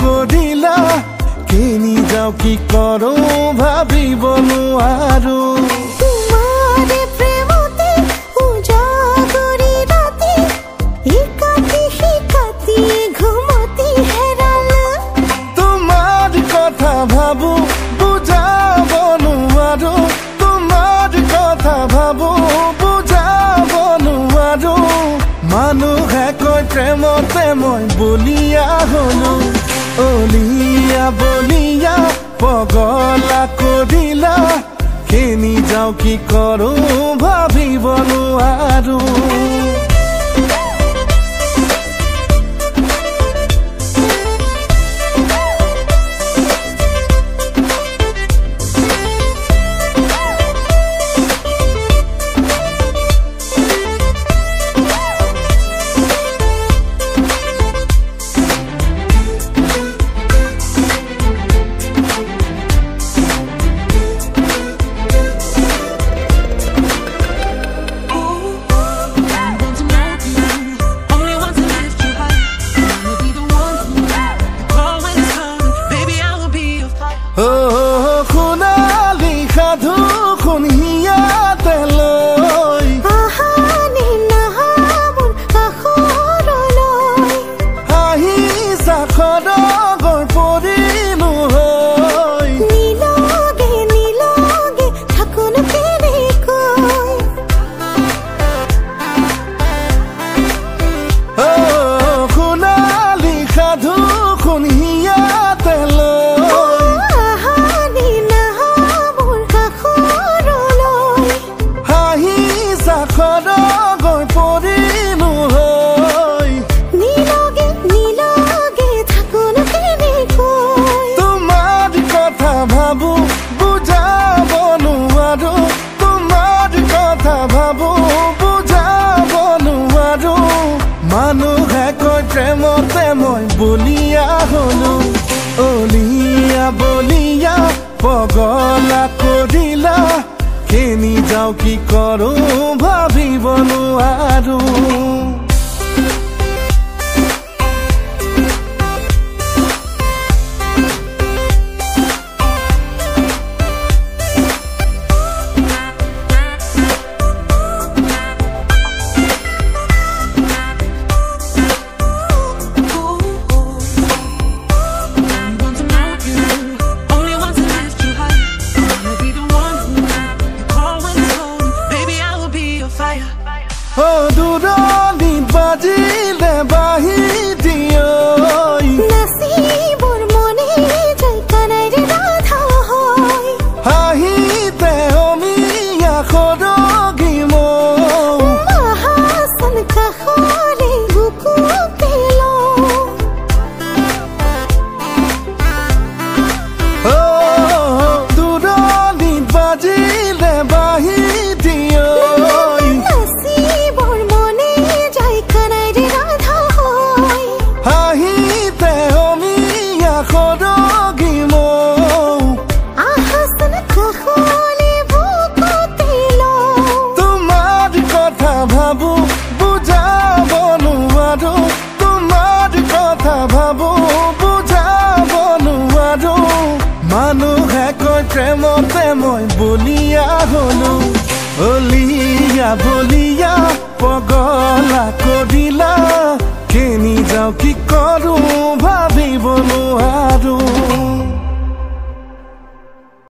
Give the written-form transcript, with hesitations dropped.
কৰিলা কেনি যাও কি কৰো ভাবিব নোৱাৰো তোমাৰে প্ৰেমতে উজাগৰি ৰাতি একাতি শিকাতি ঘুমতি হেৰালা তোমাৰ কথা ভাবো বুজাব নোৱাৰো তোমাৰ কথা ভাবো বুজাব নোৱাৰো মানুহে কয় প্ৰেমতে মই বলিয়া হলো অলিয়া বলিয়া পগলা কৰিলা কেনি যাও কি কৰো ভাবিব নোৱাৰো মানুহে কয় প্ৰেমতে মই বলিয়া হলো অলিয়া বলিয়া পগলা কৰিলা কেনি যাও কি কৰো ভাবিব নোৱাৰো দুৰণি বাজিলে বাহি দিয় নাচিবৰ মনে যায় কানাইৰে ৰাধা হয় হাঁহিতে অমিয়া সৰগি মহাসন কাষৰে বুকু পেলো দুৰণি বাজিলে বাহি দিয় ভাবো বুজাব নোৱাৰো তোমাৰ কথা ভাবো বুজাব নোৱাৰো মানুহে কয় প্ৰেমতে মই বলিয়া হলো অলিয়া বলিয়া